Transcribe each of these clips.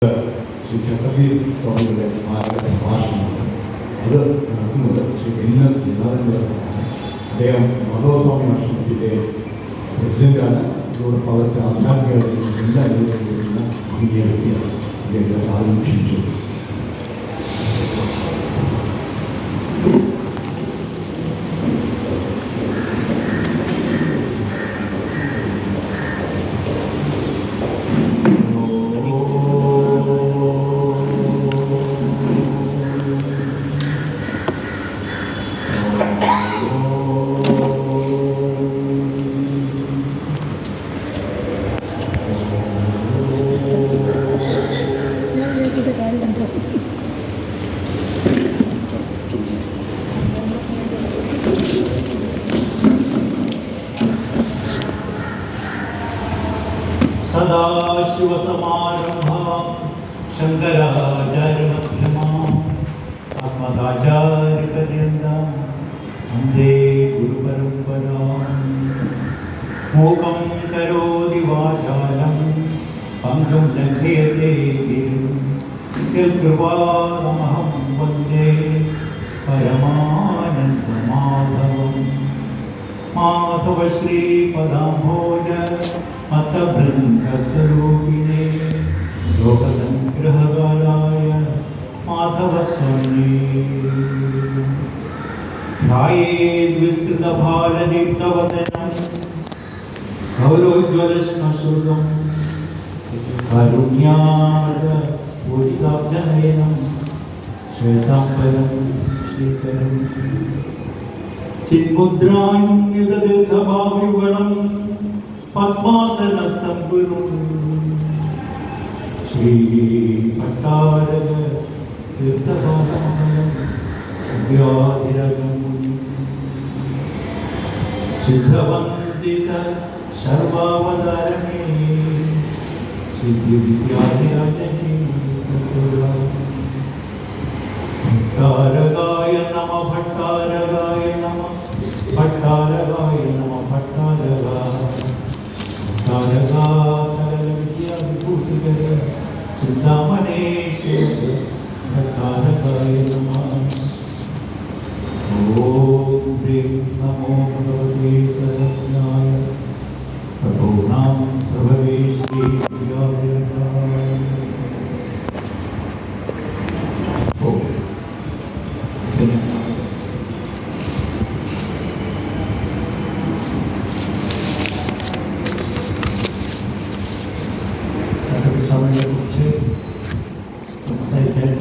ശ്രീ ചട്ടമ്പി സ്വാമിയുടെ സ്മാരക പ്രഭാഷണമാണ്. അത് നടത്തുന്നത് ശ്രീ NS ഗംഗാധരനാണ്. അദ്ദേഹം മാധവസ്വാമി ആശ്രമത്തിൻ്റെ പ്രസിഡന്റാണ്. അതോടൊപ്പം അവർക്ക് ആധ്യാത്മികതയും എല്ലാ അനുഭവത്തിലുള്ള ഭംഗിയ വ്യക്തിയാണ്. അദ്ദേഹത്തെ ആദ്യം ക്ഷണിച്ചു. सदाशिवसमारम्भां शङ्कराचार्यमध्यमाम् अस्मदाचार्यपर्यन्तां वन्दे गुरुपरम्पराम्। मूकं करोति वाचालं पङ्गुं लङ्घयते यत्कृपातमहं वन्दे परमानन्दमाधवम्। माधव श्रीपदाम्भोज मतबृन्दस्वरूपिणे लोकसङ्ग्रहकालाय माधवस्वामिने ध्यायेद्विस्तृतभालदीप्तवदनं गौरोज्ज्वलश्मश्रुतं कारुण्यामृतपूरिताब्जनयनं श्वेताम्बरं श्रीकरं चिन्मुद्रान्युतदीर्घभाव्युगणं पद्मासनस्थं गुरुं श्रीभट्टारक तीर्थपादमङ्गलं व्याधिरगं सिद्धवन्दित सर्वावतारणे सिद्धिविद्याधिराजने भट्टारकाय नमः भट्टारकाय नमः भट्टारकाय नमः भट्टारका सकलविद्याविभूतिकर चिन्तामणेश भट्टारकाय नमः। ॐ ह्रीं नमो भगवते सरस्वत्याय प्रभूणां प्रभवे श्रीविद्याधराय। സമയത്തെക്കുറിച്ച് സംസാരിക്കാൻ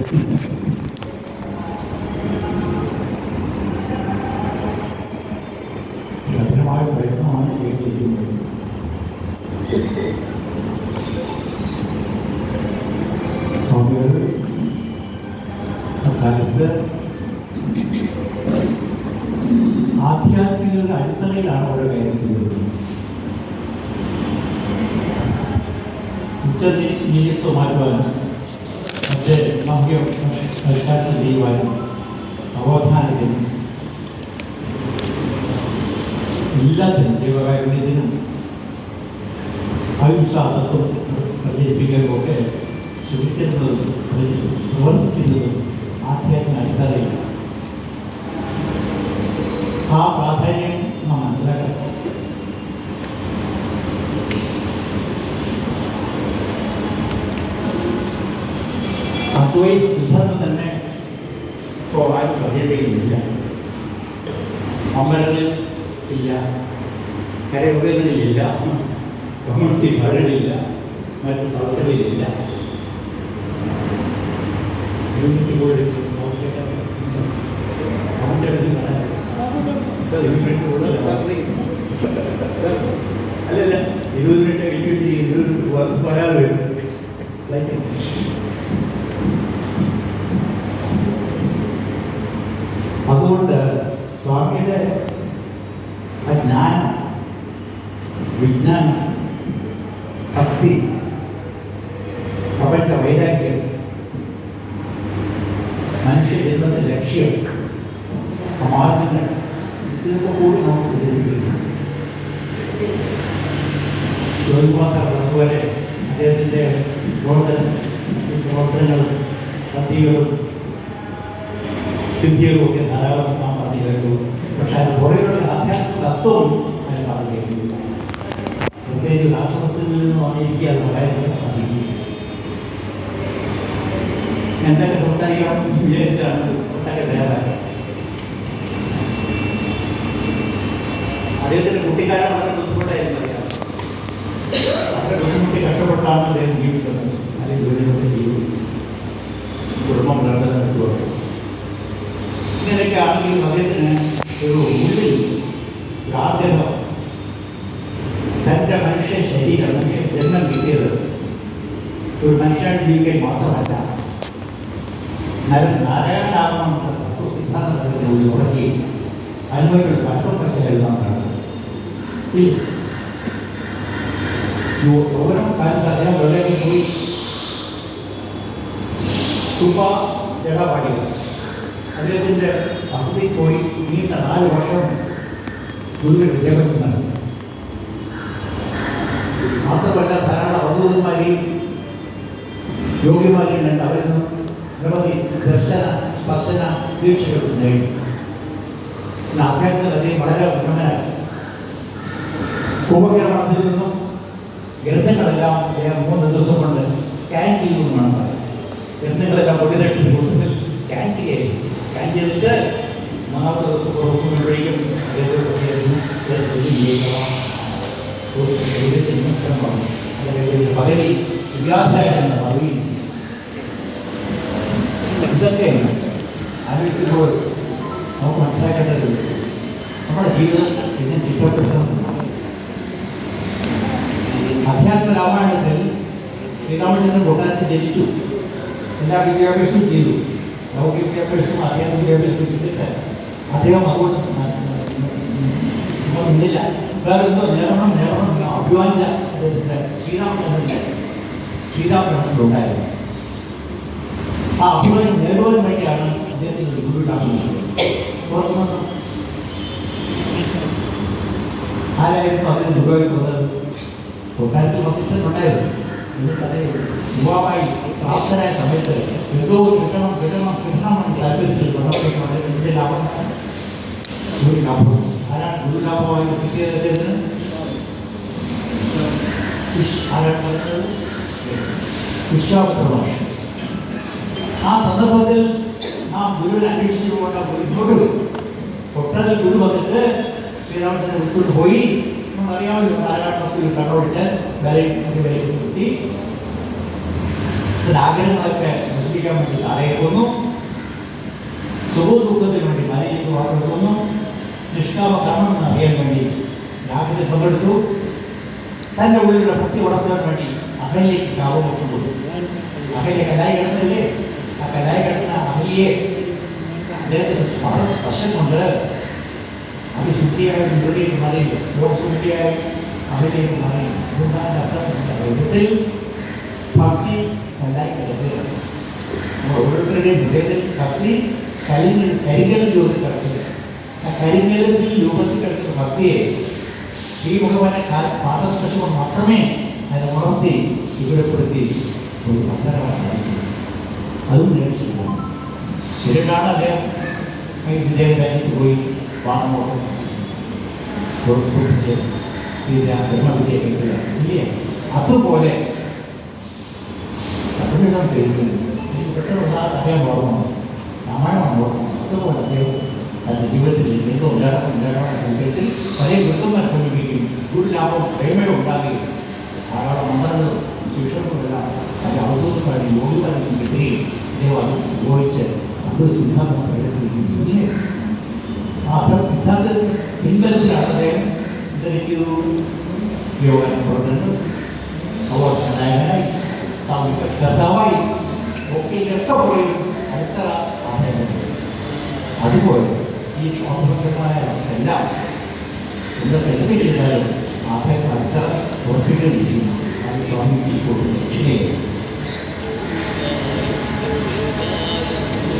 കഠിനമായ പ്രയത്നമാണ് ചെയ്തിരിക്കുന്നത്. സ്വാമികൾ അക്കാലത്ത് ആധ്യാത്മികരുടെ അടിത്തറയിലാണ് ഓരോ കാര്യം ചെയ്തിരുന്നത്. ഉച്ചനീചത്വം മാറ്റുവാനും മറ്റ് സാമൂഹ്യ പരിഷ്കാരം ചെയ്യുവാനും നവോത്ഥാനത്തിനും എല്ലാത്തിനും ജീവകാരുണ്യത്തിനും അഹിംസാതത്വം പ്രചരിപ്പിക്കാനുമൊക്കെ ശ്രമിച്ചിരുന്നതും പ്രവർത്തിച്ചിരുന്നതും ആധ്യാത്മിക അടിത്തറയിലാണ്. ആ പ്രാധാന്യം നാം മനസ്സിലാക്കണം. അദ്വൈത സിദ്ധാന്തം തന്നെ ഇപ്പോൾ ആരും പ്രചരിപ്പിക്കുന്നില്ല. അമ്പലങ്ങളിൽ ഇല്ല, കരയോഗങ്ങളിലില്ല, കമ്മ്യൂണിറ്റി ഹാളുകളിലില്ല, മറ്റ് സദസ്സുകളിലില്ല. യൂണിറ്റ് ബോർഡ് അല്ലല്ല 20 മിനിറ്റ് കഴിഞ്ഞിട്ട് 20 വരാതെ വരും. അതുകൊണ്ട് സ്വാമിയുടെ ജ്ഞാനം, വിജ്ഞാനം, ഭക്തി, പ്രപഞ്ച വൈരാഗ്യം, മനുഷ്യജന്മത്തിന്റെ ലക്ഷ്യം, മാർഗങ്ങൾ, ഇതൊക്കെ കൂടി നമുക്ക് തെളിയിക്കുന്നു. അതുപോലെ അദ്ദേഹത്തിൻ്റെ ബോധനം മന്ത്രങ്ങളും സന്ധികളും സിദ്ധികളും ഒക്കെ ധാരാളം നാം പറഞ്ഞു കേട്ടു. പക്ഷെ അത് കുറേയുള്ള ആധ്യാത്മിക തത്വം അതിന് പറഞ്ഞു കേൾക്കുന്നു. പ്രത്യേകിച്ച് ആശ്രമത്തിൽ നിന്ന് വന്നിരിക്കുക അത് പറയാൻ സാധിക്കും. എന്തൊക്കെ സംസാരിക്കണം എന്ന് വിചാരിച്ചാണ് ഒട്ടൊക്കെ തയ്യാറാക്കുക. അദ്ദേഹത്തിൻ്റെ കുട്ടിക്കാലം വളരെ ബുദ്ധിമുട്ടായിരുന്നു അറിയാം. വളരെ ബുദ്ധിമുട്ടി കഷ്ടപ്പെട്ടാണ് അദ്ദേഹം ജീവിച്ചത്. അല്ലെങ്കിൽ വീടിനൊക്കെ ജീവിതം കുടുംബം നടത്തുക. ഇങ്ങനെയൊക്കെ ആണെങ്കിലും അദ്ദേഹത്തിന് ഒരു ഉള്ളിൽ ആഗ്രഹം, തൻ്റെ മനുഷ്യ ശരീരം, മനുഷ്യ ജന്മം കിട്ടിയത് ഒരു മനുഷ്യൻ ജീവിക്കാൻ മാത്രമല്ല, നാരായണനാകണമെന്ന തത്വസിദ്ധാന്തത്തിന് ഉള്ളിൽ ഉറക്കി അനുഭവങ്ങൾ കഷ്ടപ്പെട്ട് എഴുതാനാണ്. ഓരോ കാലത്ത് അദ്ദേഹം വളരെ പോയി സുബ ജടപാടികൾ അദ്ദേഹത്തിൻ്റെ വസതിയിൽ പോയി നീണ്ട 4 വർഷം ഗുരുവിന് വിദ്യാഭ്യാസം നൽകി. മാത്രമല്ല ധാരാളം അവധൂതന്മാരെയും യോഗ്യമാരെയും കണ്ട് അവരിൽ നിന്നും നിരവധി ദർശന സ്പർശന വീക്ഷകൾ നേടി. അദ്ദേഹത്തിന് അദ്ദേഹം വളരെ ഉന്നതനായി. കുംഭകർമ്മത്തിൽ നിന്നും ഗ്രന്ഥങ്ങളെല്ലാം അദ്ദേഹം 3 ദിവസം കൊണ്ട് സ്കാൻ ചെയ്തു എന്നാണ് പറയുന്നത്. ഗ്രന്ഥങ്ങളെല്ലാം പൊടിതട്ടി കൊടുത്തിട്ട് സ്കാൻ ചെയ്തിട്ട് 4 ദിവസം കൊടുക്കുമ്പോഴേക്കും പകുതി വ്യാധ്യായെന്ന പകുതി ഇതൊക്കെ ആലോചിക്കുമ്പോൾ നമുക്ക് മനസ്സിലാക്കേണ്ടത് നമ്മുടെ ജീവിതം ഇതിനെ ചുറ്റപ്പെട്ടതാണ്. അധ്യാത്മ രാമായണത്തിൽ ശ്രീരാമചന്ദ്രൻ കൊട്ടാരത്തിൽ ജനിച്ചു. എല്ലാ വിദ്യാഭ്യാസവും ചെയ്തു. ലൗകിക വിദ്യാഭ്യാസവും അധ്യാത്മ വിദ്യാഭ്യാസവും ചെയ്തിട്ട് അദ്ദേഹം അതുകൊണ്ട് നിന്നില്ല. വേറെന്തോ നേടണം അഭിമാനിച്ച അദ്ദേഹത്തിൻ്റെ ശ്രീരാമ മനസ്സിലുണ്ടായിരുന്നു. ആ അഭിമാനം നേടുവാൻ വേണ്ടിയാണ് അദ്ദേഹത്തിന് ഒരു ഗുരുവിലാക്കുന്നത്. പുറത്തുനിന്ന് ആരായിരുന്നു അദ്ദേഹം ഉപയോഗിക്കുന്നത്? കൊട്ടാരത്തിൽ വസിച്ചിട്ടുണ്ടായിരുന്നു. എന്നിട്ട് അദ്ദേഹം യുവാവായി പ്രാപ്തരായ സമയത്ത് എന്തോ കിട്ടണമെന്ന് താല്പര്യത്തിൽ കൊണ്ടുപോയിട്ടുണ്ട്. എന്ത് ലാഭം? ഗുരുലാഭം. ആരാണ് ഗുരുലാഭമായി കിട്ടിയത് അദ്ദേഹത്തിന്? ആരാണ് പറഞ്ഞത്? വിശ്വാസപ്രഭാഷ. ആ സന്ദർഭത്തിൽ നാം ഗുരുവിനെ അന്വേഷിച്ചുകൊണ്ട് ഇങ്ങോട്ട് വരും. കൊട്ടാരത്തിൽ ഗുരു വന്നിട്ട് ശ്രീരാമചന്ദ്രനെ വിളിച്ചുകൊണ്ട് പോയി. അറിയാമല്ലോ, ആരാട്ടത്തിൽ കണ്ണോടിച്ച് വിലയിരുത്തി ആഗ്രഹങ്ങളൊക്കെ നശിപ്പിക്കാൻ വേണ്ടി തടയുന്നു. സുഖദുഃഖത്തിന് വേണ്ടി മലയിലേക്ക് വാർന്നു. നിഷ്കാമ കർമ്മം അറിയാൻ വേണ്ടി യാഗത്തിൽ പങ്കെടുത്തു. തൻ്റെ ഉള്ളിലുള്ള ഭക്തി വളർത്താൻ വേണ്ടി അഹല്യയ്ക്ക് ശാപമൊക്കെ കൊടുത്തു. അഹല്യ കലായി കിടന്നില്ലേ? ആ കലായി കിടന്ന അഹല്യയെ അദ്ദേഹത്തിന് വളരെ സ്പർശം കൊണ്ട് അത് ശുദ്ധിയായ മുകളിലേക്ക് മാറിയില്ല. ലോകശുദ്ധിയായ അഹല്യയ്ക്ക് മാറിയില്ല. അതുകൊണ്ടാണ് അർത്ഥത്തിൽ ഭക്തി കലായി കിടക്കുകയാണ്. ഓരോരുത്തരുടെയും ഹൃദയത്തിൽ ഭക്തി കരിങ്കൽ രൂപത്തിൽ കിടക്കുക. ആ കരിങ്കലത്തിൽ രൂപത്തിൽ കിടക്കുന്ന ഭക്തിയെ ശ്രീഭഗവാനെ പാദസ്പർശം മാത്രമേ അതിനെ ഉണർത്തി വിപുലപ്പെടുത്തി ഒരു മന്ദരമായി സാധിക്കും. അതും നേടിച്ചിട്ടാണ്. ഇതിനാണ് അദ്ദേഹം വിദ്യാലയത്തിൽ പോയി വാങ്ങുമ്പോൾ ധർമ്മവിദ്യ കേൾക്കുക ഇല്ലേ? അതുപോലെ തമിഴകം കേൾക്കുന്നത് എനിക്ക് പെട്ടെന്നുള്ള അദ്ദേഹം ഓർമ്മ രാമായണമാണ് ഓർമ്മ. അതുപോലെ അദ്ദേഹം തൻ്റെ ജീവിതത്തിൽ എന്തോ ഉണ്ടാകണമെങ്കിൽ പല വൃത്തങ്ങൾ സമീപിക്കും. ഗുരുലാഭം പ്രേമയം ഉണ്ടാകുകയും ധാരാളം മന്ത്രങ്ങളും ശിക്ഷണങ്ങളുമെല്ലാം അത് അവസരക്കാരും യോഗിക്കാരും കിട്ടുകയും അദ്ദേഹം അത് ഉപയോഗിച്ച് അതൊരു സിദ്ധാന്തം പ്രകടിപ്പിക്കുന്നു. ഇല്ലേ? ആ അത്ര സിദ്ധാന്തത്തിൽ പിൻബലത്തിലാണ് അദ്ദേഹം ധരിക്കുന്നു. യോഗം പുറത്തുണ്ട് അവനായി കർത്താവായി ഒക്കെ പറയും അടുത്ത ആശയം. അതുപോലെ ഈ സ്വാതന്ത്ര്യമായ എല്ലാം എന്തൊക്കെ എന്ത് ചെയ്താലും ആശയങ്ങൾ അടുത്ത ഉറപ്പിക്കുകയും അത് സ്വാമിക്ക് കൊടുക്കുന്നു.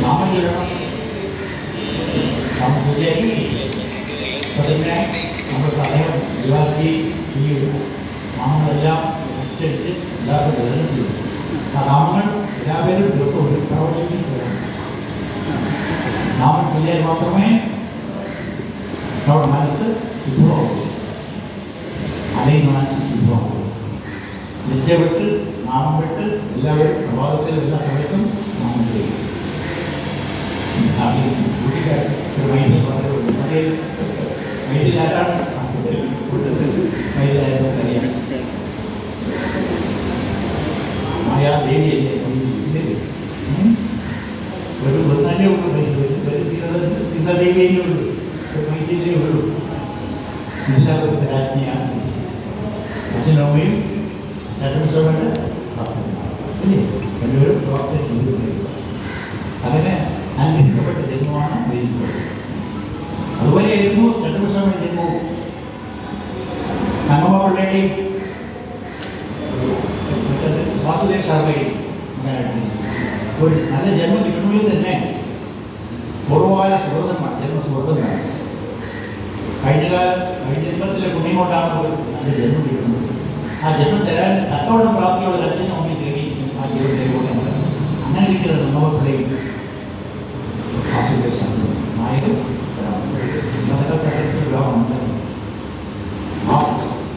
നാമജരണം നാം പൂജയായി അതിനെ നമ്മുടെ അദ്ദേഹം വിവാഹി ഈ നാമങ്ങളെല്ലാം ഉച്ചരിച്ച് എല്ലാവർക്കും വിതരണം ചെയ്തു. ആ നാമങ്ങൾ എല്ലാവരും മാത്രമേ നമ്മുടെ മനസ്സ് ശുദ്ധമാകൂ. അല്ലെങ്കിൽ മനസ്സ് ശുദ്ധമാകൂ. ലജ്ജ വിട്ട് നാമം വിട്ട് എല്ലാവരും പ്രഭാതത്തിലും എല്ലാ സമയത്തും നാമം ചെയ്യും. മൈതിലാരാണ് മൈതിലായിരുന്നു കല്യാണം മായാദേവിയല്ലേ ഒരു ഒന്നല്ലേ ഉള്ളൂ. ഒരു സീതാദേവിയേ ഉള്ളൂ, ഒരു മൈതിലേ ഉള്ളൂ. എല്ലാവരും രാജ്ഞിയാണ്. അച്ഛനമ്മയും രണ്ടുപേരുടെ അല്ലേ രണ്ടുപേരും പ്രവർത്തനം ചെയ്തിട്ടുണ്ട്. അങ്ങനെ അനുഗ്രഹിക്കപ്പെട്ട ജന്മമാണ് വൈദിക്. അതുപോലെയായിരുന്നു രണ്ടുപേരുടെ ജന്മവും. നങ്ങമ്മപിള്ളയുടെയും വാസുദേവ് ശർമ്മയും ഒരു നല്ല ജന്മം കിട്ടണമെങ്കിൽ തന്നെ പൂർവ്വകാല സുഹൃതമാണ്, ജന്മസുഹൃത്തുമാണ്. കഴിഞ്ഞ ജന്മത്തിലെ പുണ്യം കൊണ്ടാണ് ഒരു നല്ല ജന്മം കിട്ടുന്നത്. ആ ജന്മം തരാൻ തക്കവണ്ണം പ്രാപ്തിയുള്ള ഒരു അച്ഛനും അമ്മയും തേടി ആ ജീവിതത്തിലേക്ക് അങ്ങനെ കിട്ടിയത് നങ്ങമ്മപിള്ളയും വാസുദേവ് ശർമ്മയും നായകൻ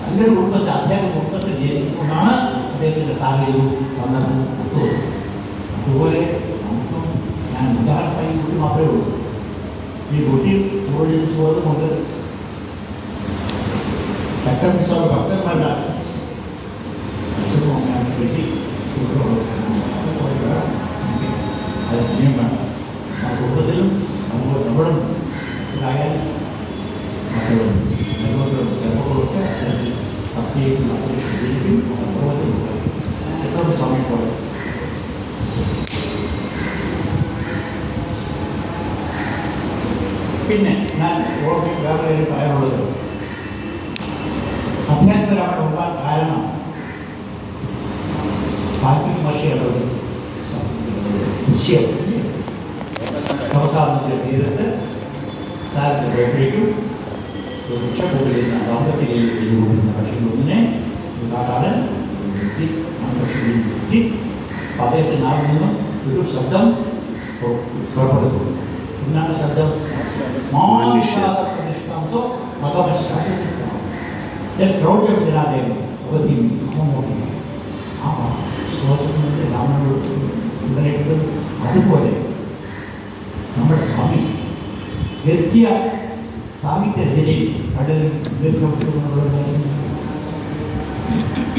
നല്ലൊരു കുടുംബത്തിൽ അദ്ദേഹം കുടുംബത്തിൽ ജനിച്ചുകൊണ്ടാണ് അദ്ദേഹത്തിൻ്റെ സാഹചര്യവും സന്ദർഭവും ഒത്തുവരുന്നത്. അതുപോലെ നമുക്കും ഞാൻ ഉദാഹരണമായി കുട്ടി മാത്രമേ ഉള്ളൂ. ഈ കുട്ടി ജോലി സുഖത്തുമുണ്ട്. ചട്ടമിസ്വാമി ഭക്തന്മാരുടെ അച്ഛനും അമ്മയാണ് വെട്ടി അത് പുണ്യം വേണം. ആ കുടുംബത്തിലും നമ്മളും ആയാലും മക്കളും നിർബന്ധവും ചെറുപ്പങ്ങളൊക്കെ അതിൽ ഭക്തിയും ശരിക്കും അനുഭവത്തിലുണ്ട്. എത്ര സമയം പോലെ പിന്നെ ഞാൻ ഓർമ്മ വേറെ കാര്യം പറയാനുള്ളത്, അധ്യാത്മരാമൻ ഉണ്ടാകാൻ കാരണം താല്പര്യ ഭാഷയുള്ളത് നിശ്ചയം അവസാനത്തിൻ്റെ തീരത്ത് സാറിൻ്റെ ബ്ലോക്കിലേക്കും ഉച്ചകൂടുന്ന ദാമ്പത്യത്തിലേക്ക് രൂപപ്പെടുന്ന പഠിക്കുന്നതിനെ കാട്ടാളൻ വ്യക്തി വ്യക്തി അദ്ദേഹത്തിന് നാവിൽ നിന്നും ഒരു ശബ്ദം പുറപ്പെടുന്നു. എന്താണ് ശബ്ദം? പ്രതിഷ്ഠാന്തോ ഭഗവശാസ്ത്രം അവധി ആ ശ്ലോകത്തിൽ രാമനോട് ഉടനെടുത്ത് അതുപോലെ നമ്മുടെ സ്വാമി ഗദ്യ സാഹിത്യ രചനയിൽ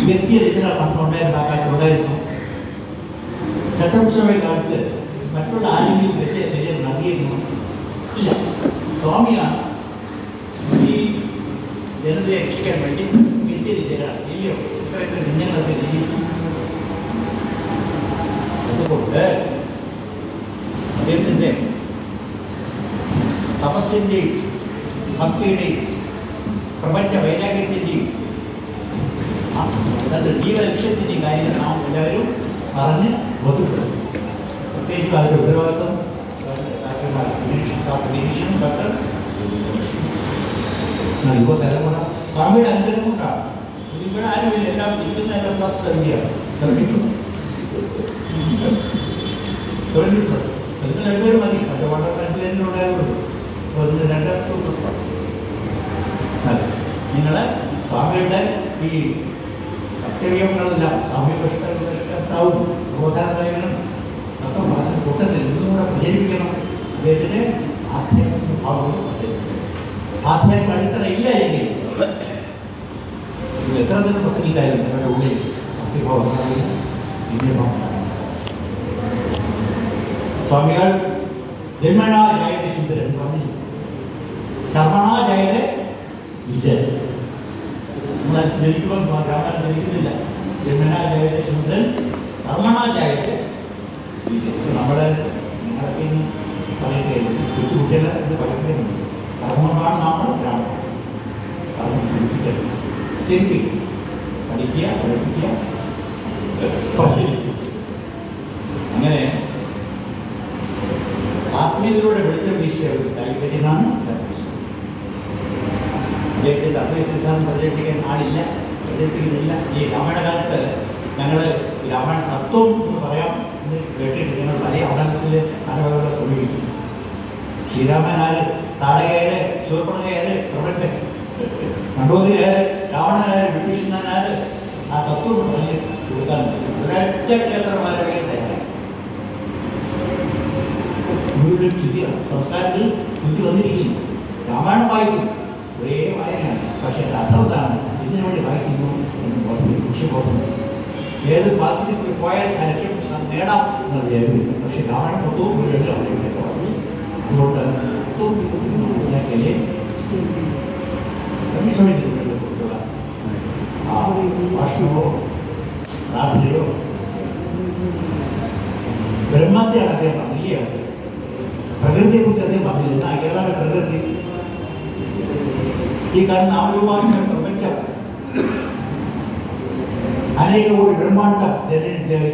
ഗദ്യ രചന പണ്ടുണ്ടായിരുന്നു. ചട്ടംശമായ കാലത്ത് മറ്റുള്ള ആരെങ്കിലും ഗദ്യ രചന നടത്തിയിരുന്നു ഇല്ല. സ്വാമിയാണ് ഈ ജനതയെ രക്ഷിക്കാൻ വേണ്ടി ഗദ്യ രചന ഇല്ലയോ ഇത്ര ഗദ്യങ്ങളൊക്കെ രചിച്ചു. അതുകൊണ്ട് അദ്ദേഹത്തിൻ്റെ തപസ്സിൻ്റെയും ഭക്തിയുടെയും പ്രപഞ്ച വൈരാഗ്യത്തിൻ്റെയും തൻ്റെ ജീവലക്ഷ്യത്തിൻ്റെയും കാര്യങ്ങൾ നാം എല്ലാവരും പറഞ്ഞ് ബോധ്യപ്പെടും. പ്രത്യേകിച്ചും അതിൻ്റെ ഉത്തരവാദിത്വം നിരീക്ഷണം ഡോക്ടർ യുവതലമുറ സ്വാമിയുടെ അനുഗ്രഹം കൊണ്ടാണ്. ഇവിടെ ആരുമില്ല, എല്ലാം ഇരിക്കുന്ന എല്ലാം പ്ലസ് സംഖ്യയാണ് 70+. നിങ്ങൾ രണ്ടുപേരും മതി. മറ്റേ വളരെ രണ്ടുപേരും ഉണ്ടായതുകൊണ്ട് നിങ്ങൾ സ്വാമിയുടെ ഈ കർത്തവ്യങ്ങളെല്ലാം സ്വാമി കഷ്ടാവും ബോധാനായകനും ഒക്കെ പറഞ്ഞ കൂട്ടത്തിൽ ഇന്നും കൂടെ പ്രചരിപ്പിക്കണം. അദ്ദേഹത്തിന് ആധ്യാത്മിക ഭാവം ആധ്യാത്മിക അടിത്തറ ഇല്ല എങ്കിൽ എത്ര തന്നെ പ്രസംഗിക്കായിരുന്നു അവരുടെ ഉള്ളിൽ ഭക്തിഭാവം സ്വാമികൾ ജന്മനാ ജായത ശുദ്ധരൻ പറഞ്ഞു, കർമ്മണാ ജായത വിജയൻ. നമ്മൾ ജനിക്കുമ്പോൾ രാമൻ ജനിക്കുന്നില്ല. ജന്മനാ ജായത ശുദ്ധരൻ കർമ്മണാ ജായത വിജയൻ. നമ്മുടെ നിങ്ങളൊക്കെ ഇന്ന് പറയുകയാണ്, കൊച്ചു കുട്ടികളെ ഇത് പഠിക്കുന്നുണ്ട്. കർമ്മമാണ് നാം രാമൻ കർമ്മം പഠിപ്പിക്കുക, പഠിക്കുക, പഠിപ്പിക്കുക, പഠിപ്പിക്കുക. അങ്ങനെ ആത്മീയതയിലൂടെ വെളിച്ചം വീശിയ ഒരു താല്പര്യമാണ് അദ്ദേഹത്തിൻ്റെ അദ്വൈത സിദ്ധാന്തം പ്രചരിപ്പിക്കാൻ ആളില്ല, പ്രചരിപ്പിക്കുന്നില്ല. ഈ രാമായണ കാലത്ത് ഞങ്ങൾ രാമായണ തത്വം എന്ന് പറയാം എന്ന് കേട്ടിട്ട് ഞങ്ങൾ പല അവതരണത്തിൽ പല വകകളെ സമീപിക്കും. ശ്രീരാമനാര്, താടകയാര്, ശൂർപ്പണകയാര്, പ്രപഞ്ചൻ, നമ്പൂതിരിയാര്, രാവണനാര്, വിഭീഷണനാര്, ആ തത്വം പറഞ്ഞ് കൊടുക്കാൻ ഒരൊറ്റ ക്ഷേത്രമാരെ തയ്യാറായി. മുഴുവൻ ചുറ്റിയാണ് സംസ്കാരത്തിൽ ചുറ്റി വന്നിരിക്കുന്നു. രാമായണം വായിക്കും, ഒരേ വായനയാണ്. പക്ഷേ അർത്ഥം എന്താണ്, ഇതിനു വേണ്ടി വായിക്കുന്നു എന്ന് ലക്ഷ്യബോധം. ഏത് പാർട്ടിയിൽ കൂടി പോയാൽ ആ ലക്ഷ്യം നേടാം എന്നുള്ള വിചാരിക്കുന്നു. പക്ഷേ രാമായണം മൊത്തവും മുഴുവനും അവരുടെ വന്നു. അതുകൊണ്ട് മനസ്സിലാക്കിയാലേ കുറിച്ചുള്ള ആ ഭാഷണമോ പ്രാർത്ഥനയോ ബ്രഹ്മത്തെയാണ് അദ്ദേഹം പറഞ്ഞിരിക്കുകയാണ്. പ്രകൃതിയെക്കുറിച്ച് അദ്ദേഹം പറഞ്ഞില്ല. ഏതാണ് പ്രകൃതി? ഈ കാണുന്ന നാമരൂപാന്തര പ്രപഞ്ചം അനേക കോടി ബ്രഹ്മാണ്ടം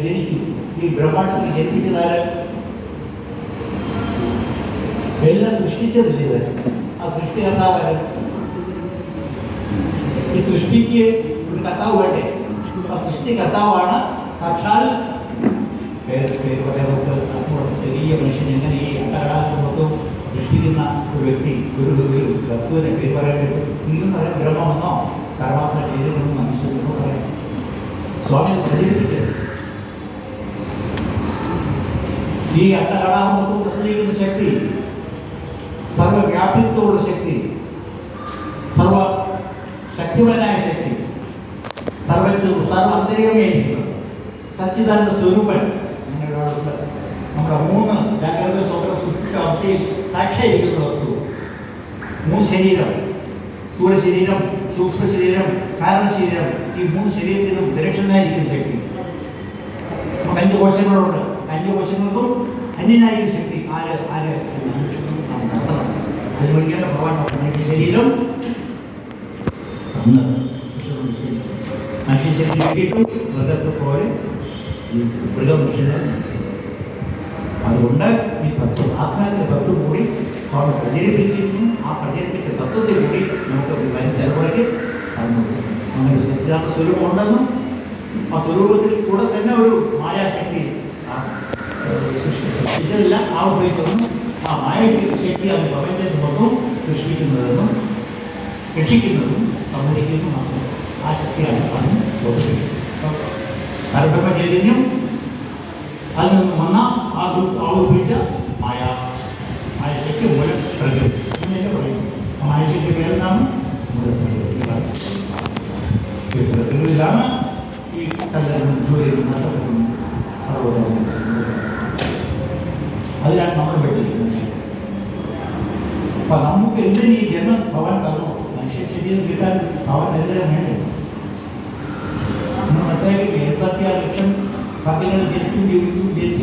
ജനിച്ചു. ഈ ബ്രഹ്മാണ്ടത്തിൽ ജനിപ്പിച്ചതാര്? എല്ലാം സൃഷ്ടിച്ചതില്ല ഇത്. ആ സൃഷ്ടികർത്താവ് ഈ സൃഷ്ടിക്ക് ഒരു കർത്താവ് വേണ്ടേ? ആ സൃഷ്ടികർത്താവാണ് സാക്ഷാൽ പേര് പറയാൻ ചെറിയ മനുഷ്യൻ എങ്ങനെ ഈ അട്ടകടാകത്തിൽ മൊത്തം സൃഷ്ടിക്കുന്ന ഒരു വ്യക്തി ഒരു വസ്തുവിനെ പേര് പറയാൻ പറ്റും. ഇന്നും പറയാൻ ബ്രഹ്മമെന്നോ കർമാത്മ ചെയ്തിട്ടുണ്ടോ മനുഷ്യനെന്നോ പറയാം. സ്വാമി പ്രചരിപ്പിച്ചത് ഈ അട്ടകടാകം മൊത്തം പ്രതിനിധിക്കുന്ന ശക്തി, സർവവ്യാപിത്വമുള്ള ശക്തി, സർവശക്തിപരനായ ശക്തി, സർവ അന്തരികമായിരിക്കുന്നത് സച്ചിദാനന്ദ സ്വരൂപൻ. അങ്ങനെ ഒരാളുണ്ട്. നമ്മുടെ മൂന്ന് ജാഗ്രത സ്വപ്ന സുഷ്ടിച്ച അവസ്ഥയിൽ സാക്ഷിയായിരിക്കുന്ന വസ്തു. മൂന്ന് ശരീരം, സ്ഥൂല ശരീരം, സൂക്ഷ്മ ശരീരം, കാരണ ശരീരം. ഈ മൂന്ന് ശരീരത്തിനും ദർശനായിരിക്കുന്ന ശക്തി. നമുക്ക് 5 കോശങ്ങളുണ്ട്. 5 കോശങ്ങൾക്കും അന്യനായിരിക്കുന്ന ശക്തി ആര് ആര് അതിൽ വിളിക്കേണ്ട ഭഗവാൻ മനുഷ്യ ശരീരം മനുഷ്യ ശരീരം കിട്ടിയിട്ടു മൃഗത്തെ പോലെ മൃഗമനുഷ്യന്. അതുകൊണ്ട് ഈ തത്വം ആത്മാവിൻ്റെ തത്വം കൂടി സ്വാമി പ്രചരിപ്പിച്ചിരുന്നു. ആ പ്രചരിപ്പിച്ച തത്വത്തിൽ കൂടി നമുക്ക് വരും തലമുറയ്ക്ക് അങ്ങനെ സച്ചിദാനന്ദ സ്വരൂപം ഉണ്ടെന്നും ആ സ്വരൂപത്തിൽ കൂടെ തന്നെ ഒരു മായാശക്തി സൃഷ്ടിച്ചതില്ല ആവുമ്പോഴേക്കൊന്നും ആ മായശക്തി അത് പ്രപഞ്ചത്തിൽ മൊത്തം സൃഷ്ടിക്കുന്നതെന്നും രക്ഷിക്കുന്നതും സംഭരിക്കുന്നതും ആ ശക്തിയാണ് അന്ന് പരബ്രഹ്മ ചൈതന്യം അതിൽ നിന്ന് വന്ന ആവിർഭിച്ച മായശക്തി മൂലം പ്രകൃതി ഇങ്ങനെയൊക്കെ പറയും. ആ മായശക്തി പേരെന്താണ്? പ്രകൃതിയിലാണ് ഈ ചന്ദ്രനും സൂര്യനും നക്ഷത്രങ്ങളും പർവ്വതവും. അതിലാണ് നമ്മൾ പെട്ടിരിക്കുന്നത് മനുഷ്യൻ. അപ്പൊ നമുക്ക് എന്തിനു ഈ ജന്മം ഭഗവാൻ തന്നു? മനുഷ്യ ശരീരം കിട്ടാൻ ഭഗവാൻ എന്തിനാണ് വേണ്ടത്? നമ്മൾ മനസ്സിലാക്കി 86 ലക്ഷം പട്ടികൾ ജനിച്ചും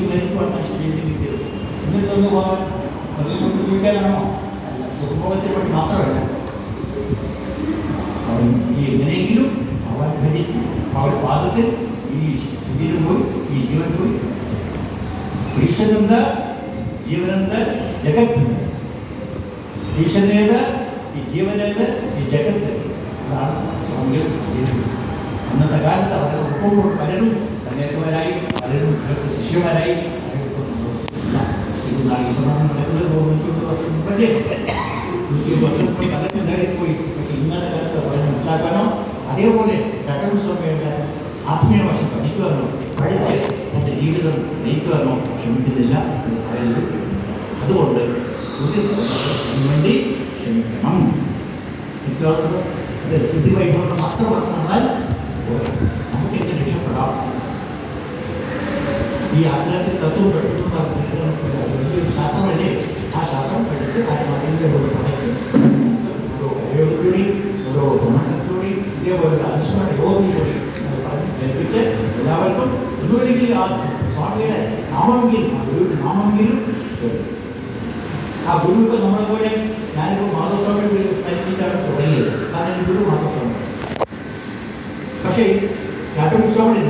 മരിച്ചുമാണ് മനുഷ്യ ശരീരം കിട്ടിയത്. എന്നിട്ട് തന്നു പോകാൻ മൃഗം കൊണ്ട് ജീവിക്കാനാണോ? സുഖഭോഗത്തിന് വേണ്ടി മാത്രമല്ല. അവൻ ഈ എങ്ങനെയെങ്കിലും അവൻ ഭജിച്ച് അവരുടെ പാദത്തിൽ ഈ ശരീരം പോയി, ഈ ജീവൻ പോയി. ഈശ്വരനെന്ത്? ജീവനെന്ത്? ജഗത്തുണ്ട്. ഈശ്വരനേത്? ഈ ജീവനേത്? ഈ ജഗത്ത്. അതാണ് സ്വാമികൾ ജീവിതം. അന്നത്തെ കാലത്ത് അവരുടെ ഒപ്പം പലരും സന്യാസിമാരായി, പലരും ശിഷ്യന്മാരായി. നടക്കുന്നത് 100 വർഷം മുമ്പല്ലേ, 100 വർഷം മുമ്പ് പലരും നേടിപ്പോയി. പക്ഷെ ഇന്നത്തെ കാലത്ത് വളരെ മനസ്സിലാക്കാനോ അതേപോലെ ചട്ടസ്വാമിയുടെ ആത്മീയ വശം പഠിക്കുവാനോ പഠിച്ച് തൻ്റെ ജീവിതം നയിക്കുവാനോ ശ്രമിക്കുന്നില്ല എന്ന സാഹചര്യം. അതുകൊണ്ട് വേണ്ടി ക്ഷമിക്കണം. സിദ്ധി വൈഭവം മാത്രം വന്നാൽ നമുക്ക് എങ്ങനെ രക്ഷപ്പെടാം? ഈ ആത്മഹത്യ തത്വം പഠിക്കുന്ന വലിയൊരു ശാസ്ത്രമല്ലേ. ആ ശാസ്ത്രം പഠിച്ച് അതിൻ്റെ ഓരോ പഠിച്ച് ഓരോ പ്രയോഗത്തിലൂടെ ഓരോ പ്രമാണത്തിലൂടെ ഇതേപോലെ അനുസ്മരണ യോഗത്തിലൂടെ പറഞ്ഞ് കേൾപ്പിച്ച് എല്ലാവർക്കും ഒന്നുമില്ലെങ്കിൽ ആ സ്വാമിയുടെ നാമമെങ്കിലും ആ ഗുരുവിൻ്റെ നാമമെങ്കിലും ആ ഗുരുവിപ്പോൾ നമ്മളെ പോലെ ഞാനിപ്പോൾ മാധവസ്വാമിയുടെ സ്മരിച്ചിട്ടാണ് തുടങ്ങിയത്. കാരണം എൻ്റെ ഗുരു മാധവസ്വാമി. പക്ഷേ ചാട്ടസ്വാമി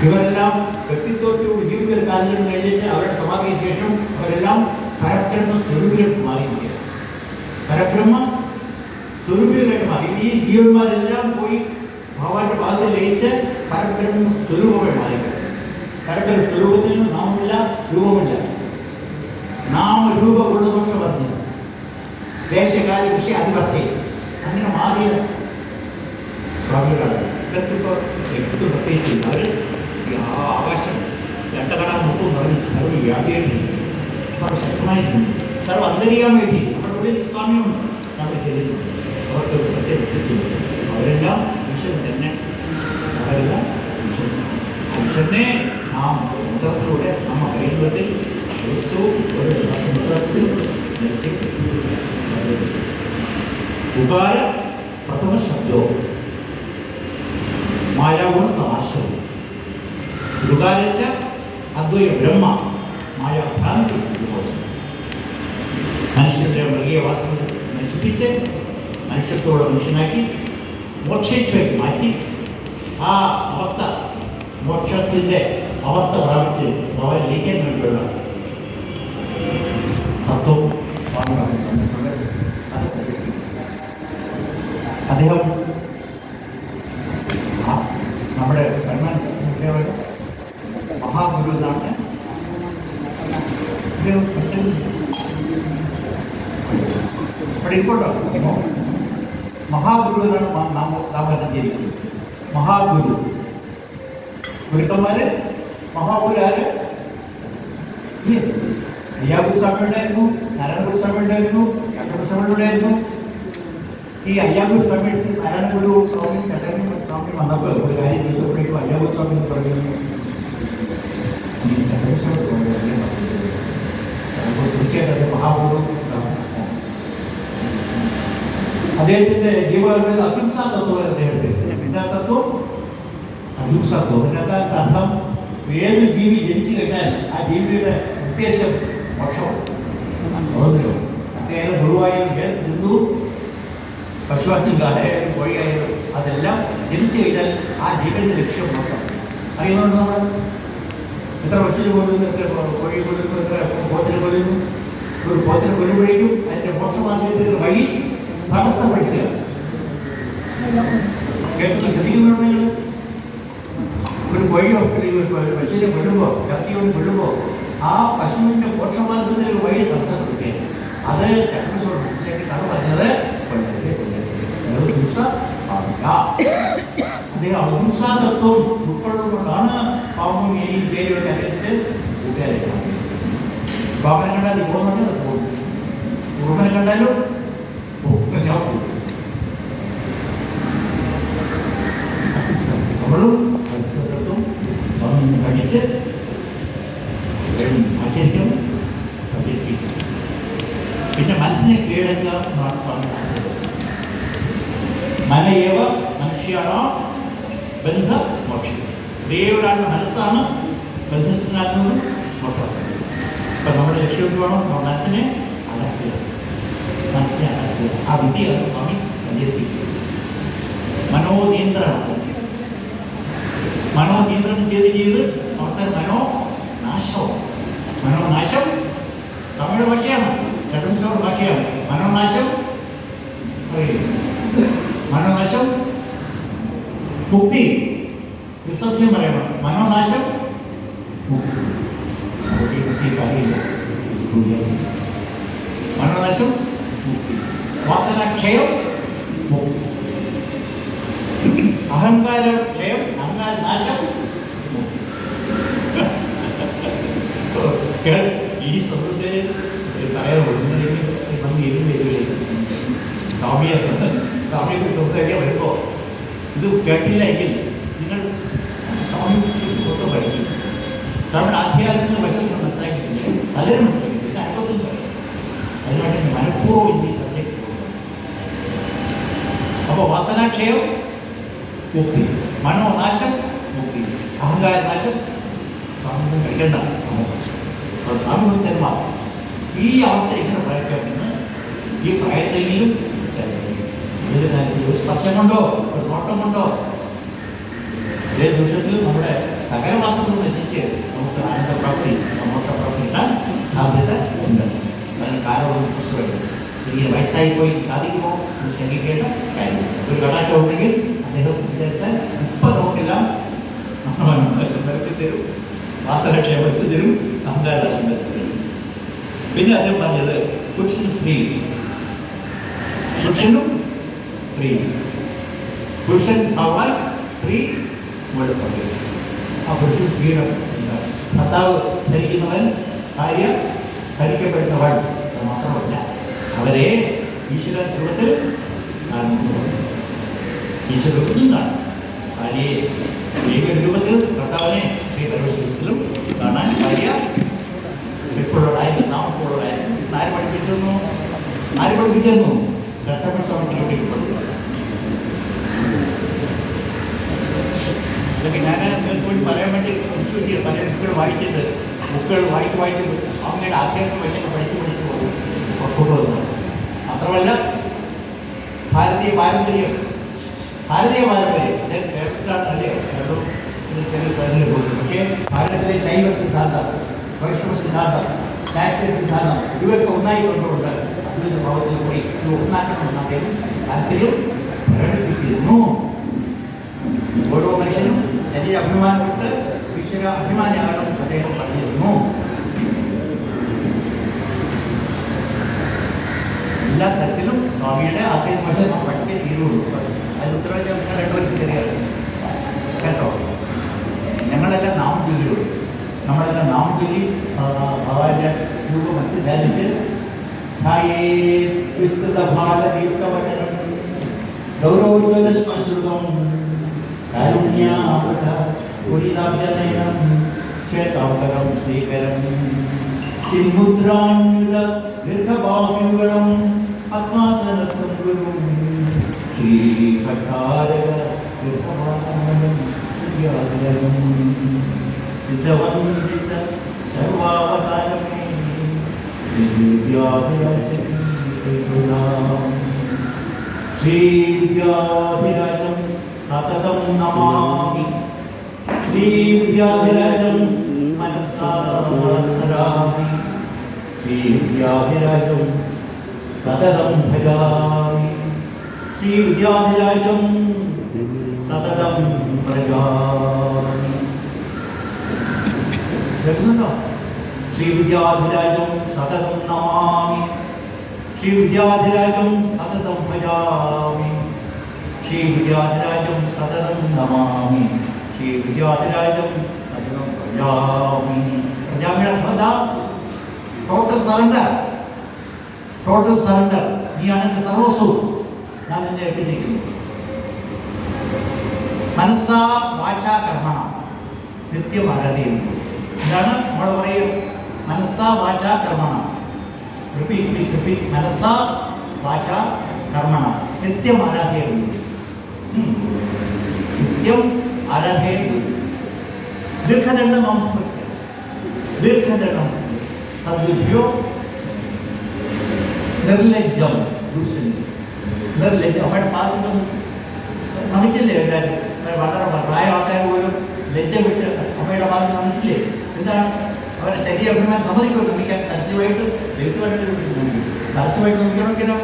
ഇവരെല്ലാം വ്യക്തിത്വത്തോട് ജീവിതത്തിൽ കാലം കഴിഞ്ഞിട്ട് അവരുടെ സമാധിക്ക് ശേഷം അവരെല്ലാം പരബ്രഹ്മ സ്വരൂപിലേക്ക് മാറിയിരിക്കുക. പരബ്രഹ്മ സ്വരൂപികളായിട്ട് മാറി. ഈ ജീവന്മാരെല്ലാം പോയി ഭഗവാന്റെ പാദത്തിൽ ലയിച്ച് പരബ്രഹ്മ സ്വരൂപമായി മാറി. പരബ്രഹ്മ സ്വരൂപത്തിൽ നാമമില്ല, രൂപമില്ല. നാമരൂപ ഗുണദോഷ വർദ്ധിത ദേശകാല വിഷയ അതിവർത്തി അങ്ങനെ മാറിയ സ്വാമികളാണ്. ഇവർക്കിപ്പോൾ എടുത്ത് പ്രത്യേകിച്ച് അവർ ആകാശം രണ്ടകടാൻ മുട്ടും അവർ സർവ്വവ്യാപിയായിട്ടുണ്ട്, സർവശക്തമായിട്ടുണ്ട്, സർവ്വ അന്തര്യാമായിട്ട് നമ്മുടെ ഉള്ളിൽ സ്വാമിയുണ്ട്. നമ്മൾ ചെയ്തിട്ടുണ്ട് അവർക്ക് പ്രത്യേക വ്യക്തിത്വം. അവരെല്ലാം ഈശ്വരൻ തന്നെ, അവരെല്ലാം ഈശ്വരനെ നാം മുദ്രത്തിലൂടെ നമ്മ കഴിയുന്നതിൽ ഒരു മുദ്രത്തിൽ ഉകാര പ്രഥമ ശബ്ദവും മായാഗുണ സമാശവും ഉകാരച്ച അദ്വൈത ബ്രഹ്മ മായാഭ്രാന്തി മനുഷ്യന്റെ മൃഗീയ വാസ്തു നശിപ്പിച്ച് മനുഷ്യത്തോടെ മനുഷ്യനാക്കി മോക്ഷേച്ഛയ്ക്ക് മാറ്റി ആ അവസ്ഥ മോക്ഷത്തിൻ്റെ അവസ്ഥ പ്രാപിച്ച് അവരെ ലയിക്കാൻ വേണ്ടിയുള്ള തത്വം സ്വാമികളാണ് തന്നിട്ടുണ്ട്. അദ്ദേഹം നമ്മുടെ കർമ്മയുടെ മഹാഗുരു എന്നാണ് ഇവിടെ ഇരിക്കോട്ടോ. മഹാഗുരു എന്നാണ് നാം അറിഞ്ഞിരിക്കുന്നത്. മഹാഗുരു ഗുരുക്കന്മാര് മഹാഗുരു ആര്? അയ്യാഗുരു സ്വാമി ഉണ്ടായിരുന്നു, നാരായണഗുരു സ്വാമി ഉണ്ടായിരുന്നു, ചട്ടമ്പി സ്വാമി ഉണ്ടായിരുന്നു. ഈ അയ്യാഗുരു സ്വാമി എടുത്ത് നാരായണഗുരു സ്വാമി ചട്ടമ്പി സ്വാമി വന്നപ്പോൾ ഒരു കാര്യം ചോദിച്ചപ്പോഴേക്കും അയ്യാഗുരു സ്വാമി എന്ന് പറയുന്നു. തീർച്ചയായിട്ടും മഹാഗുരു അദ്ദേഹത്തിന്റെ ജീവകാലത്തിൽ അഹിംസാ തത്വം അദ്ദേഹത്തെ എന്താ തത്വം? അഹിംസാ തത്വം. ഇതിനകത്ത് അർത്ഥം ഏതൊരു ജീവി ജനിച്ചു കഴിഞ്ഞാൽ ആ ജീവിയുടെ ഉദ്ദേശം മോക്ഷമാണ്. അദ്ദേഹം ഗുരുവായും ഏത് ഹിന്ദു പശുവായാലും ഗാഢയായാലും കോഴിയായാലും അതെല്ലാം ജനിച്ചു കഴിഞ്ഞാൽ ആ ജീവന്റെ ലക്ഷ്യം മോക്ഷം. അറിയുന്നുണ്ട് നമ്മൾ എത്ര പശുവിന് കൊല്ലുന്നു, എത്ര കോഴിയെ കൊല്ലുന്നു, എത്ര പോത്തിനെ കൊല്ലുന്നു. ഒരു പോത്തിനെ കൊല്ലുമ്പോഴേക്കും അതിൻ്റെ മോക്ഷമാർഗത്തിൻ്റെ വഴി തടസ്സപ്പെടുത്തുക. കേട്ടിട്ട് ശ്രദ്ധിക്കുന്നുണ്ടെങ്കിൽ ഒരു കോഴിയോ ഒരു പശുവിനെ കൊല്ലുമ്പോൾ കത്തിയോട് കൊല്ലുമ്പോൾ ആ പശുവിൻ്റെ മോക്ഷമാർഗത്തിൽ ഒരു വഴി തടസ്സപ്പെടുത്തുക. അത് ചട്ടമ്പി മനസ്സിലാക്കിയിട്ടാണ് പറഞ്ഞത് ഹിംസ പാടില്ല. അദ്ദേഹം അഹിംസാ തത്വം ഉൾക്കൊള്ളുകൊണ്ടാണ് പാമ്പും എലിയും പേരുമൊക്കെ അദ്ദേഹത്തിൻ്റെ കൂട്ടുകാരാണ്. പാമ്പനെ കണ്ടാൽ പോകുന്നുണ്ട്, അത് പോകും. കുറുമ്പനെ കണ്ടാലും ഞാൻ പോകും. നമ്മളും തത്വം പഠിച്ച് ആചരിക്കും, പ്രചരിപ്പിക്കും. പിന്നെ മനസ്സിനെ കീഴടക്കുക എന്നാണ് പറഞ്ഞത്. മനയേവ മനുഷ്യാണോ ബന്ധ മോക്ഷം. ഒരേ ഒരാളുടെ മനസ്സാണ് ബന്ധത്തിനാകുന്നതും മോക്ഷമാക്കുന്നത്. അപ്പം നമ്മുടെ ലക്ഷ്യം വേണം നമ്മുടെ മനസ്സിനെ അടക്കുക, മനസ്സിനെ അടക്കുക. ആ വിദ്യയാണ് സ്വാമി പ്രചരിപ്പിക്കുന്നത്. മനോനിയന്ത്രണം ചെയ്ത് അവസാനം മനോനാശവും. മനോനാശം സ്വാമിയുടെ ഭാഷയാണ്, ചട്ടമ്പിയുടെ ഭാഷയാണ്. മനോനാശം മനോനാശം മുക്തി. വിസർജ്യം പറയണം. മനോനാശം മുക്തി കാര്യമില്ല. മനോനാശം മുക്തി. വാസനാക്ഷയം മുക്തി. അഹങ്കാരക്ഷയം, അഹങ്കാരനാശം മുക്തി. ഈ സമൂഹത്തിൽ പറയാറുണ്ടെങ്കിൽ നമുക്ക് എഴുതി സ്വാമിയെ കുറിച്ച് സംസാരിക്കാൻ വരുമ്പോൾ ഇത് കേട്ടില്ല എങ്കിൽ നിങ്ങൾ സ്വാമി ഒട്ടും പഠിക്കും. സ്വാമിയുടെ ആധ്യാത്മിക വശം മനസ്സിലാക്കിയിട്ടില്ല, പലരും മനസ്സിലാക്കിയിട്ടില്ല, അനക്കത്തും പറയും. അതിനായിട്ട് മനഃപൂർവ്വം ഈ സബ്ജക്റ്റ് പോകുന്നത്. അപ്പോൾ വാസനാക്ഷയം മുക്തി, മനോനാശം മുക്തി, അഹങ്കാരനാശം സ്വാമി കഴിക്കേണ്ട. അപ്പോൾ സ്വാമി തന്മ ഈ അവസ്ഥ എങ്ങനെ പ്രയത്നിക്കുന്നു? ഈ പ്രായത്തെങ്കിലും ഏത് കാര്യത്തിൽ ഒരു സ്പർശം കൊണ്ടോ ഒരു നോട്ടം കൊണ്ടോ ഏത് നിമിഷത്തിൽ നമ്മുടെ സകല വാസനകൾ നശിച്ച് നമുക്ക് ആനന്ദപ്രാപ്തി മോക്ഷപ്രാപ്തി കിട്ടാൻ സാധ്യത ഉണ്ട്. അതിന് കാരണം പ്രശ്നമില്ല. ഇങ്ങനെ വയസ്സായിപ്പോയി സാധിക്കുമോ എന്ന് ശങ്കിക്കേണ്ട കാര്യം. ഒരു കടാക്ഷം ഉണ്ടെങ്കിൽ അദ്ദേഹം ഇദ്ദേഹത്തെ 30 നോക്കെല്ലാം വരുത്തി തരും, വാസനക്ഷേമത്തിൽ തരും, അഹങ്കാരക്ഷേമത്തിൽ തരും. പിന്നെ അദ്ദേഹം പറഞ്ഞത് പുരുഷൻ സ്ത്രീ, പുരുഷനും സ്ത്രീ, പുരുഷൻ ഭഗവാൻ, സ്ത്രീ മുകളിൽ പറഞ്ഞു. ആ പുരുഷൻ സ്ത്രീയുടെ ഭർത്താവ് ധരിക്കുന്നവൻ, ഭാര്യ ധരിക്കപ്പെടുന്നവൾ മാത്രമല്ല, അവരെ ഈശ്വര രൂപത്തിൽ കാണുന്നു. ഈശ്വര രൂപത്തിൽ കാണും. ഭാര്യയെ ദൈവ രൂപത്തിൽ, ഭർത്താവിനെ ശ്രീപരമശിവത്തിലും കാണാൻ ഭാര്യ എപ്പോഴുള്ളതായിരുന്നു, സാമർഥ്യമുള്ളതായിരുന്നു. ആര് പഠിപ്പിക്കുന്നു? ചട്ടപ്രശ്രമത്തിലൂടെ പഠിക്കുന്നു. ഇതൊക്കെ ഞാൻ നിങ്ങൾക്ക് വേണ്ടി പറയാൻ വേണ്ടി പല ബുക്കുകൾ വായിച്ചിട്ട് വായിച്ച് സ്വാമിയുടെ ആധ്യാത്മിക വശങ്ങൾ പഠിച്ചു കൊണ്ടുവന്നു. മാത്രമല്ല ഭാരതീയ പാരമ്പര്യം കേരളത്തിലാണല്ലേ ചെറിയ സ്ഥലങ്ങളിൽ പോകുന്നത്. പക്ഷേ ഭാരതത്തിലെ ശൈവ സിദ്ധാന്തം, വൈഷ്ണവ സിദ്ധാന്തം, ശാക്തീയ സിദ്ധാന്തം ഇവയൊക്കെ ഒന്നായി കൊണ്ടുകൊണ്ട് അദ്വൈത ഭാവത്തിൽ കൂടി ഇത് ഒന്നാക്കണമെന്ന് അദ്ദേഹം താല്പര്യം പ്രകടിപ്പിച്ചിരുന്നു. ഓരോ മനുഷ്യനും ശരീര അഭിമാനപ്പെട്ട് ഈശ്വര അഭിമാനിയാകണം അദ്ദേഹം പറഞ്ഞിരുന്നു. എല്ലാ തരത്തിലും സ്വാമിയുടെ ആദ്യം പക്ഷേ നാം പഠിച്ചേ തീരുള്ളൂ. അതിൽ ഉത്തരവാദിത്തം നിങ്ങൾ രണ്ടുപേർക്ക് ശരിയാണ് കേട്ടോ. ഞങ്ങളെല്ലാം നാമം ചൊല്ലിയുള്ളൂ. നമ്മളെല്ലാം നാമം ചൊല്ലി ഭഗവാന്റെ രൂപം മനസ്സിലായിട്ട് വിസ്തൃതഭാരതീർത്ഥവചനം ഗൗരവോജ്വലസ്മൃതം കാരുണ്യാപുരിതാബ്ജനയനം ശ്വേതാംബരം ശ്രീകരം ചിന്മുദ്രാന്വിത ദീർഘഭാവ്യുഗളം ആത്മാസനസ്ഥം ഗുരും ശ്രീഭട്ടാരക ദീർഘഭാവനം സിദ്ധവന്ദിത സർവാവതാരമേ ശ്രീവിദ്യാധിരാജം സതതം നമാമി. ശ്രീവിദ്യാധിരാജം മനസ്സാ സ്മരാമി. ശ്രീവിദ്യാധിരാജം സതതം ഭജാമി. ശ്രീവിദ്യാധിരാജം സതതം പ്രജാമി. കേൾക്കുന്നുണ്ടോ? ശ്രീവിദ്യാധിരാജം സതതം നമാമി. ശ്രീവിദ്യാധിരാജം സതതം ഭജാമി. ശ്രീവിദ്യാധിരാജം സതതം നമാമി. ശ്രീവിദ്യാധിരാജം സതതം ഭജാമി. പ്രജാമിയുടെ ശ്രദ്ധ ടോട്ടൽ സറണ്ടർ. നീയാണ് എൻ്റെ സർവസ്വം. ഞാൻ എന്നെ ഏൽപ്പിച്ചിരിക്കുന്നു. മനസ്സാ വാചാ കർമ്മണ നിത്യം ആരാധിക്കുന്നു. എന്താണ് നമ്മൾ പറയുക? മനസ്സാ വാചാ കർമ്മണ. റിപ്പീറ്റ്. മനസ്സാ വാചാ കർമ്മണ നിത്യം ആരാധയരുന്നു. നിത്യം ആരാധയരുന്നു. ദീർഘദണ്ഡം നമസ്കൃത്യ. ദീർഘദണ്ഡം സദ്ബുദ്ധിയോ നിർലജ്ജം. നിർലജ്ജം. അമ്മയുടെ പാദത്തിൽ നമിച്ചില്ലേ എല്ലാവരും? വളരെ പ്രായ ആൾക്കാർ പോലും ലജ്ജ വിട്ട് അമ്മയുടെ പാദത്തിൽ നമിച്ചില്ലേ? എന്താണ്? അവരുടെ ശരീര അഭിമാനം സമ്മതിക്കുമോ നമിക്കാൻ? പരസ്യമായിട്ട് നമിക്കണമെങ്കിലോ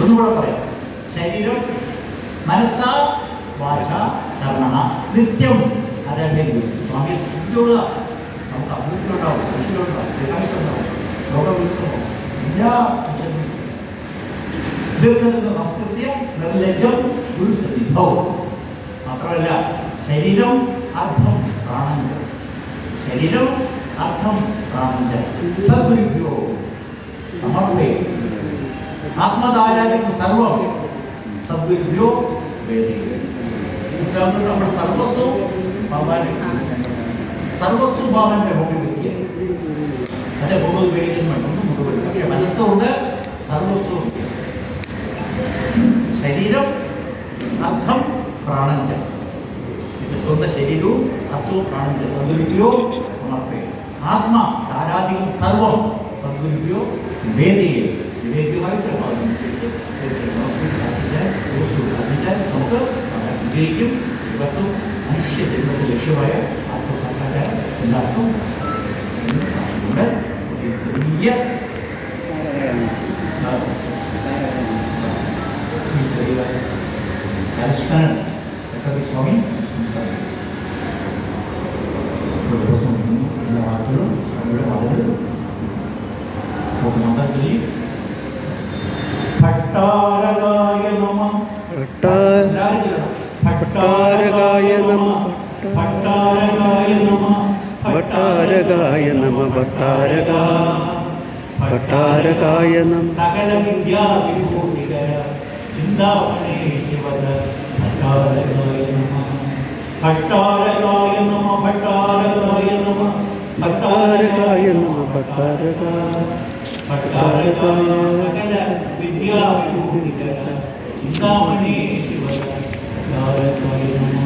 ഒന്നുകൂടെ പറയാം. ശരീരം മനസ്സാ വാച കർമ്മണ നിത്യം ആരാധന. സ്വാമി ചിന്തിച്ചോളുക. നമുക്ക് അഭിവൃദ്ധിയുണ്ടാവും, കൃഷികളുണ്ടാവും, വികാസമുണ്ടാവും, രോഗവിരുദ്ധമോ എല്ലാ ദീർഘദണ്ഡ സംസ്കൃത്യ നിർലജ്ജം ഗുരുസന്നിധവും. മാത്രമല്ല ശരീരം അർത്ഥം പ്രാണഞ്ച. ശരീരം അർത്ഥം പ്രാണഞ്ച സദ്ഗുരുഭ്യോ സമർപ്പേ. ആത്മദാരാജം സർവം സദ്ഗുരുഭ്യോ വേദിക്കുക. മനസ്സിലാവുന്നത്? നമ്മുടെ സർവസ്വം ഭാവന്റെ മുമ്പിൽ വയ്ക്കുക. അതെ, മുഴുവൻ മേടിക്കുന്നുണ്ട്, ഒന്നും മുഴുവൻ. പക്ഷേ മനസ്സുകൊണ്ട് സർവസ്വം. ശരീരം അർത്ഥം പ്രാണഞ്ച. സ്വന്തം ശരീരവും അർത്ഥവും പ്രാണഞ്ച സദ്ഗുരുഭ്യോ സമർപ്പേ. ആത്മ ധാരാധികം സർവം സദ്ഗുരുഭ്യോ വേദിയെ. വിവേദ്യമായിട്ട് നമുക്ക് വിജയിക്കും. ഇവർക്കും മനുഷ്യ ജന്മത്തിൽ ലക്ഷ്യമായ ആത്മസാക്ഷാത്കാര എല്ലാവർക്കും ചെറിയ അനുഷ്ഠാനം സ്വാമി എല്ലാ വാക്കുകളും സ്വാമിയുടെ വാക്കുകൾ ഭട്ടാരകായ നമ ഭട്ടാരകായ നമ ഭട്ടാരകായ നമ സകല വിദ്യാവിഭൂതികര ചിന്താമണി ശിവദ ഭട്ടാരകായ നമ ഭട്ടാരകായ നമ ഭട്ടാരകായ നമ ഭട്ടാരകായ നമ ഭട്ടാരകായ സകല വിദ്യാവിഭൂതികര ചിന്താമണി ശിവദ ഭട്ടാരകായ നമ